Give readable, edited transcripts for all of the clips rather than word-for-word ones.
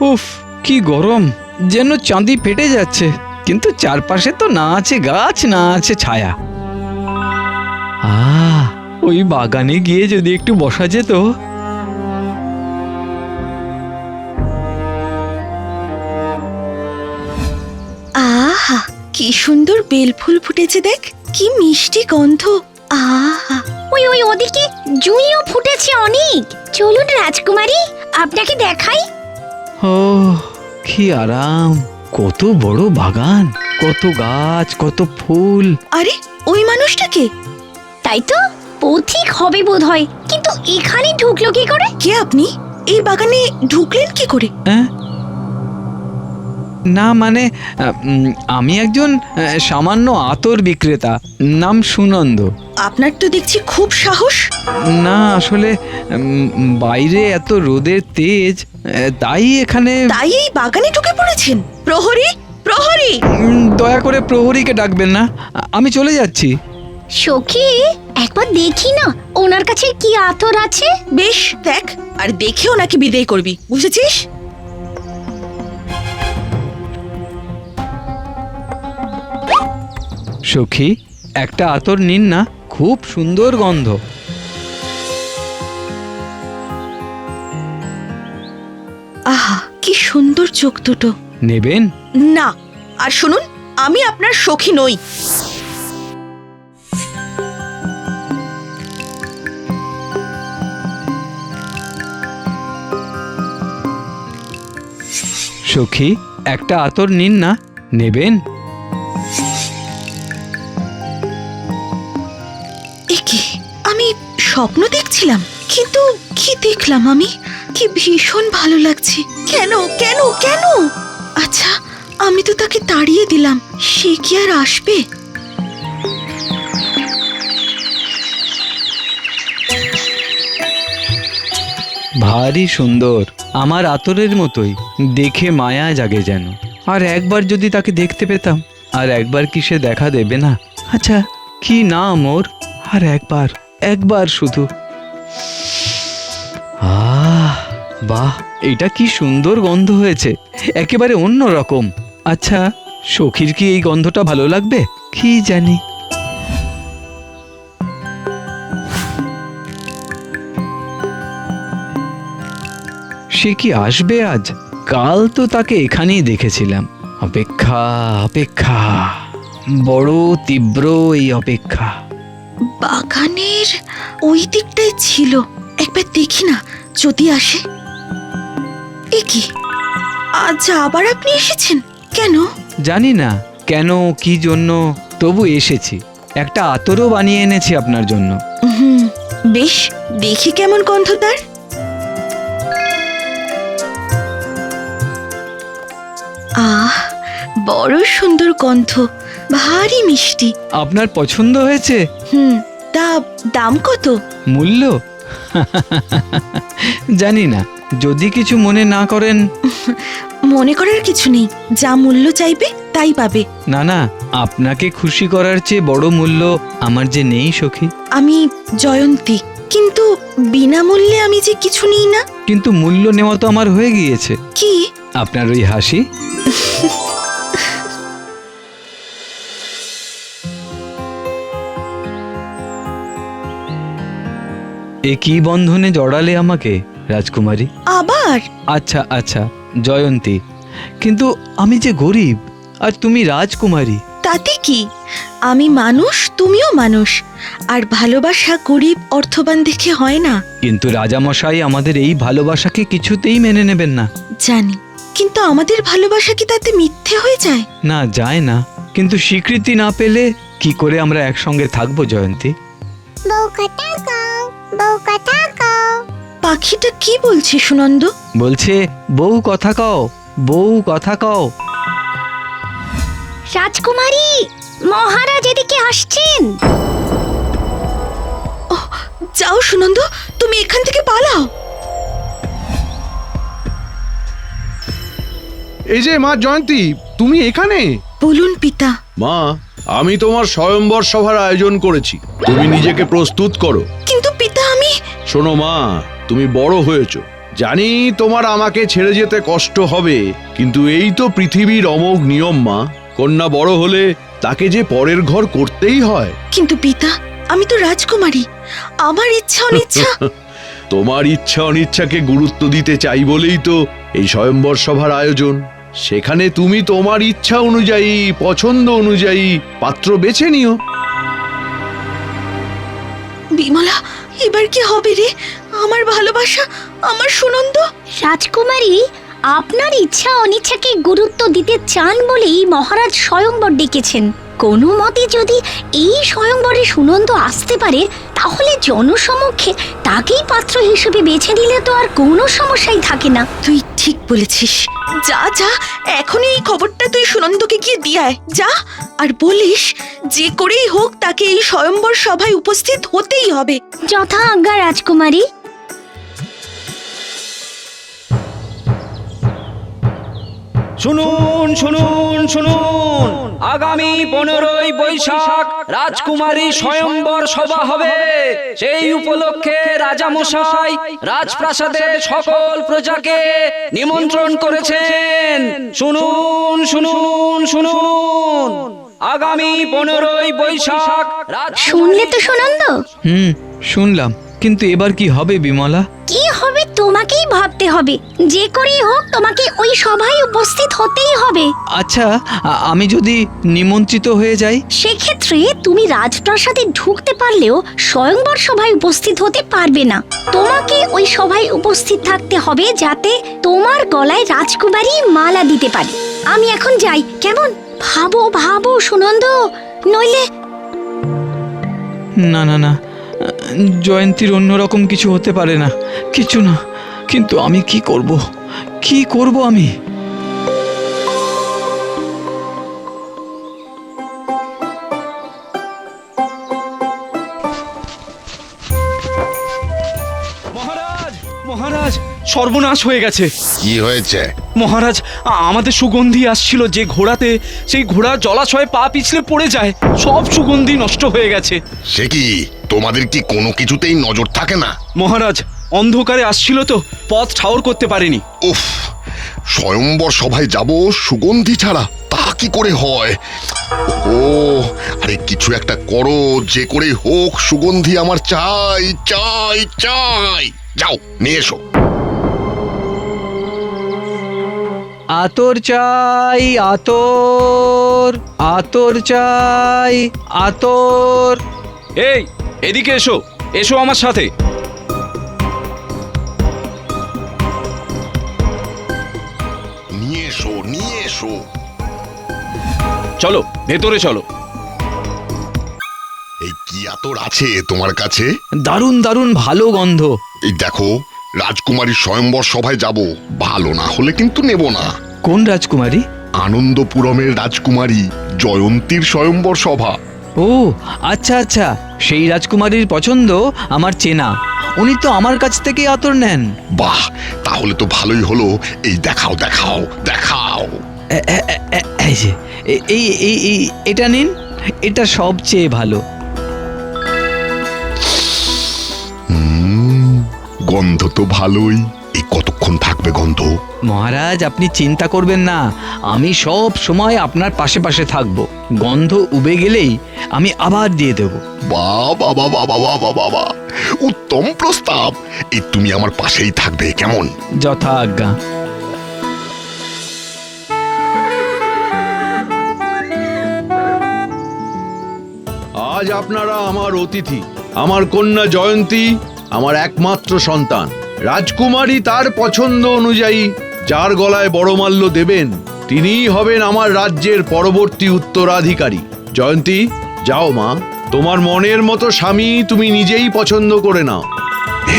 উফ, কি গরম, যেন চাঁদি ফেটে যাচ্ছে। কিন্তু চারপাশে তো না আছে গাছ, না আছে ছায়া। ওই বাগানে গিয়ে যদি একটু বসা যেত। আহা, কি সুন্দর বেলফুল ফুটেছে, দেখ কি মিষ্টি গন্ধ। আহা, ওই ওই ওদিকে জুঁইও ফুটেছে অনেক। চলুন রাজকুমারী, আপনাকে দেখাই। ও কি আরাম, কত বড় বাগান, কত গাছ, কত ফুল। আরে ওই মানুষটাকে? তাই তো, পথিক হবে বোধহয়, কিন্তু এখানে ঢুকলো কি করে? কে আপনি? এই বাগানে ঢুকলেন কি করে? না মানে আমি একজন সামান্য আতর বিক্রেতা, নাম সুনন্দ। আপনার তো দেখছি খুব সাহস। না আসলে বাইরে এত রোদের তেজ, তাই এখানে। তাই এই বাগানে ঢুকে পড়েছেন? প্রহরী, প্রহরী! দয়া করে প্রহরীকে ডাকবেন না, আমি চলে যাচ্ছি। সখী, একবার দেখি না ওনার কাছে কি আতর আছে। বেশ, দেখ, আর দেখেও নাকি বিদায় করবি, বুঝেছিস? সখী, একটা আতর নিন না, খুব সুন্দর গন্ধ। আহা, কি সুন্দর চোখ দুটো। নেবেন? না, আর শুনুন, আমি আপনার সখী নই। সখী, একটা আতর নিন না, নেবেন? একে আমি স্বপ্ন দেখছিলাম, কিন্তু কি দেখলাম আমি? কি ভীষণ ভালো লাগছে। কেন কেন কেন? আচ্ছা, আমি তো তাকে তাড়িয়ে দিলাম, সে কি আর আসবে? ভারী সুন্দর, আমার আতরের মতোই, দেখে মায়া জাগে যেন। আর একবার যদি তাকে দেখতে পেতাম, আর একবার কি সে দেখা দেবে না? আচ্ছা, কি নাম ওর? আর একবার, একবার শুধু। বাহ, এটা কি সুন্দর গন্ধ হয়েছে, একেবারে অন্য রকম। আচ্ছা, সখীর কি এই গন্ধটা ভালো লাগবে কি জানি। সে কি আসবে আজ? কাল তো তাকে এখানেই দেখেছিলাম। অপেক্ষা, অপেক্ষা, বড় তীব্র এই অপেক্ষা। বাগানের ওই দিকটায় ছিল, একবার দেখি না যদি আসে। এ কি, আজ আবার আপনি এসেছেন কেন? জানি না কেন, কি জন্য, তবু এসেছি। একটা আতরও বানিয়ে এনেছি আপনার জন্য। বেশ, দেখি কেমন গন্ধ তার। আহ, বড় সুন্দর গন্ধ, ভারী মিষ্টি। আপনার পছন্দ হয়েছে? তা দাম কত? মূল্য জানি না, যদি কিছু মনে না করেন। মনে করার কিছু নেই, যা মূল্য চাইবে তাই পাবে। না না, আপনাকে খুশি করার চেয়ে বড় মূল্য আমার যে নেই সখী। আমি জয়ন্তী, কিন্তু বিনামূল্যে আমি যে কিছু নিই না। কিন্তু মূল্য নেওয়া তো আমার হয়ে গিয়েছে। কি? আপনার ওই হাসি। এ কি বন্ধনে জড়ালে আমাকে রাজকুমারী? আবার? আচ্ছা আচ্ছা জয়ন্তী, কিন্তু আমি যে গরিব আর তুমি রাজকুমারী। তাতে কি, আমি মানুষ, তুমিও মানুষ, আর ভালোবাসা গরিব অর্থবান দেখে হয় না। কিন্তু রাজামশাই আমাদের এই ভালোবাসাকে কিছুতেই মেনে নেবেন না। জানি, কিন্তু আমাদের ভালোবাসা কি তাতে মিথ্যে হয়ে যায়? না, যায় না, কিন্তু স্বীকৃতি না পেলে কি করে আমরা একসঙ্গে থাকবো জয়ন্তী? পাখিটা কি বলছে সুনন্দ? বলছে, বউ কথা কও, বউ কথা কও। রাজকুমারী, মহারাজ এদিকে আসছেন। যাও সুনন্দ, তুমি এখান থেকে পালাও। এই যে মা জয়ন্তী, তুমি এখানে? বলুন পিতা। মা, আমি তোমার স্বয়ম্বর সভার আয়োজন করেছি, তুমি নিজেকে প্রস্তুত করো। কিন্তু পিতা, আমি শোনো মা, তুমি বড় হয়েছো, জানি তোমার আমাকে ছেড়ে যেতে কষ্ট হবে, কিন্তু এই তো পৃথিবীর অমোঘ নিয়ম মা। কন্যা বড় হলে তাকে যে পরের ঘর করতেই হয়। কিন্তু পিতা, আমি তো রাজকুমারী, আমার ইচ্ছা অনিচ্ছা। তোমার ইচ্ছা অনিচ্ছাকে গুরুত্ব দিতে চাই বলেই তো এই স্বয়ম্বর সভার আয়োজন। সেখানে তুমি তোমার ইচ্ছা অনুযায়ী, পছন্দ অনুযায়ী পাত্র বেছে নিও। বিমলা, এবার কি হবে রে? আমার ভালোবাসা, আমার সুনন্দ। রাজকুমারী, আপনার ইচ্ছা অনিচ্ছাকে গুরুত্ব দিতে চান বলেই মহারাজ স্বয়ংবর ডেকেছেন। কোনো মতে যদি এই স্বয়ংবরে সুনন্দ আসতে পারে, তাহলে জনসমক্ষে তাকেই পাত্র হিসেবে বেছে নিলে তো আর কোনো সমস্যাই থাকে না। তুই ঠিক বলেছিস। যা যা, এখনই এই খবরটা তুই সুনন্দকে গিয়ে দিয়ে আয়, যা। আর বলিস, যে করেই হোক তাকে এই স্বয়ম্বর সভায় উপস্থিত হতেই হবে। যথা আজ্ঞা রাজকুমারী। শুনুন শুনুন শুনুন, আগামী 15ই বৈশাখ রাজকুমারী স্বয়ম্বর সভা হবে। সেই উপলক্ষে রাজামশাই রাজপ্রাসাদের সকল প্রজাকে নিমন্ত্রণ করেছেন। শুনুন শুনুন শুনুন, আগামী 15ই বৈশাখ শুনলে তো সুনন্দ? শুনলাম, কিন্তু এবার কি হবে বিমলা? কি হবে তোমাকেই ভাবতে হবে। যে করেই হোক তোমাকে ওই সভায় উপস্থিত হতেই হবে। আচ্ছা, আমি যদি নিমন্ত্রিত হয়ে যাই? সেক্ষেত্রে তুমি রাজপ্রাসাদে ঢুকতে পারলেও স্বয়ংবর সভায় উপস্থিত হতে পারবে না। তোমাকে ওই সভায় উপস্থিত থাকতে হবে, যাতে তোমার গলায় রাজকুমারী মালা দিতে পারে। আমি এখন যাই, কেমন? ভাবো ভাবো সুনন্দ, নইলে না না না, জয়ন্তীর অন্যরকম কিছু হতে পারে না, কিছু না। কিন্তু আমি কি করব, কি করব আমি? মহারাজ, মহারাজ, সর্বনাশ হয়ে গেছে। কি হয়েছে? মহারাজ, আমাদের সুগন্ধি আসছিল যে ঘোড়াতে, সেই ঘোড়া জলাশয়ে পা পিছলে পড়ে যায়। সব সুগন্ধি নষ্ট হয়ে গেছে। সে কি, তোমাদের কি কোনো কিছুতেই নজর থাকে না? মহারাজ, অন্ধকারে আসছিল তো, পথ ঠাউর করতে পারেনি। উফ, স্বয়ম্বর সভায় যাব সুগন্ধি ছাড়া, তা কি করে হয়? ও, আরে কিছু একটা করো, যে করে হোক সুগন্ধি আমার চাই চাই চাই। যাও নিয়ে এসো। আতর চাই, আতর, আতর চাই, আতর। এই, এদিকে এসো, এসো আমার সাথে। নিয়ে এসো নিয়ে এসো। চলো ভেতরে চলো। এই কি আতর আছে তোমার কাছে? দারুণ দারুণ ভালো গন্ধ। এই দেখো, রাজকুমারীর স্বয়ম্বর সভায় যাব, ভালো না হলে কিন্তু নেব না। কোন রাজকুমারী? আনন্দপুরমের রাজকুমারী জয়ন্তীর স্বয়ম্বর সভা। ও আচ্ছা আচ্ছা, সেই রাজকুমারীর পছন্দ আমার চেনা। উনি তো আমার কাছ থেকে আতর নেন। বাহ, তাহলে তো ভালোই হলো। এই দেখাও দেখাও দেখাও। এই যে, এই এই এই এটা নিন, এটা সবচেয়ে ভালো। গন্ধ তো ভালোই। এই কতক্ষণ থাকবে গন্ধ? মহারাজ, আপনি চিন্তা করবেন না, আমি সব সময় আপনার পাশে পাশে থাকবো। গন্ধ উবে গেলেই আমি আবার দিয়ে দেব। বাবা বাবা বাবা বাবা বাবা, উত্তম প্রস্তাব। এই তুমি আমার পাশেই থাকবে, কেমন? যথা আজ্ঞা। আজ আপনারা আমার অতিথি। আমার কন্যা জয়ন্তী আমার একমাত্র সন্তান। রাজকুমারী তার পছন্দ অনুযায়ী যার গলায় বড়মাল্য দেবেন, তিনিই হবেন আমার রাজ্যের পরবর্তী উত্তরাধিকারী। জয়ন্তী, যাও মা, তোমার মনের মতো স্বামী তুমি নিজেই পছন্দ করে নাও।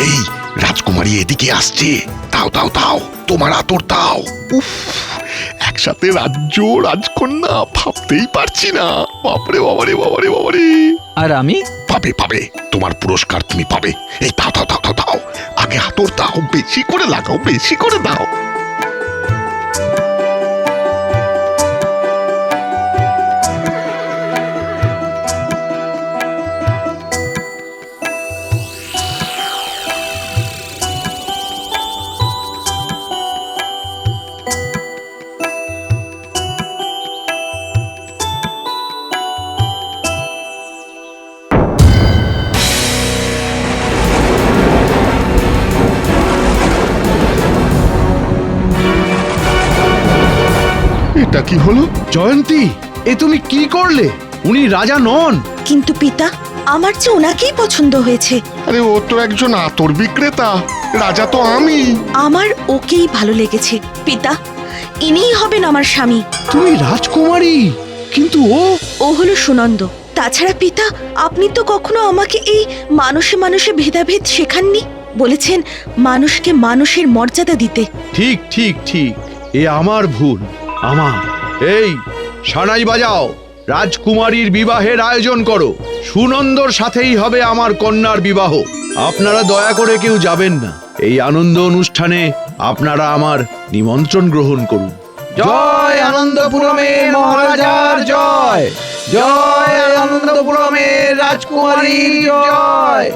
এই রাজকুমারী এদিকে আসছে, দাও দাও দাও, তোমার আতর দাও। উফ, একসাথে রাজ্য রাজকন্যা, ভাবতেই পারছি না। বাপরে বাবারে বাবারে বাবারে। আর আমি? পাবে পাবে, তোমার পুরস্কার তুমি পাবে। এই দাও দাও দাও দাও দাও, আগে আতর দাও, বেশি করে লাগাও, বেশি করে দাও। এটা কি হলো? জয়ন্তী, এ তুমি কি করলে? উনি রাজা নন। কিন্তু পিতা, আমার যে ওনাকেই পছন্দ হয়েছে। আরে ও তো একজন আতর বিক্রেতা, রাজা তো আমি। আমার ওকেই ভালো লেগেছে পিতা, ইনিই হবেন আমার স্বামী। তুমি রাজকুমারী, কিন্তু ও হলো সুনন্দ। তাছাড়া পিতা, আপনি তো কখনো আমাকে এই মানুষে মানুষে ভেদাভেদ শেখাননি। বলেছেন মানুষকে মানুষের মর্যাদা দিতে। ঠিক ঠিক ঠিক, এ আমার ভুল, আমার। এই সানাই বাজাও, রাজকুমারীর বিবাহের আয়োজন করো। সুনন্দর সাথেই হবে আমার কন্যার বিবাহ। আপনারা দয়া করে কেউ যাবেন না। এই আনন্দ অনুষ্ঠানে আপনারা আমার নিমন্ত্রণ গ্রহণ করুন। জয় আনন্দপুরমের মহারাজার জয়, জয় আনন্দপুরমের রাজকুমারীর জয়।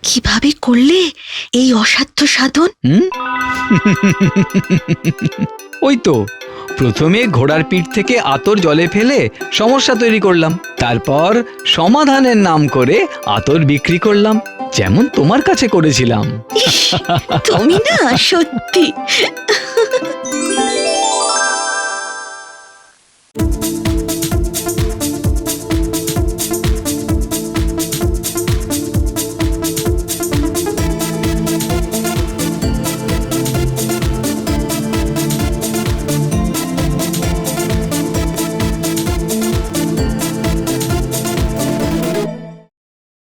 কিভাবে করলে এই অসাধ্য সাধন? ওই তো প্রথমে ঘোড়ার পিঠ থেকে আতর জলে ফেলে সমস্যা তৈরি করলাম, তারপর সমাধানের নাম করে আতর বিক্রি করলাম, যেমন তোমার কাছে করেছিলাম। ইস, তুমি না সত্যি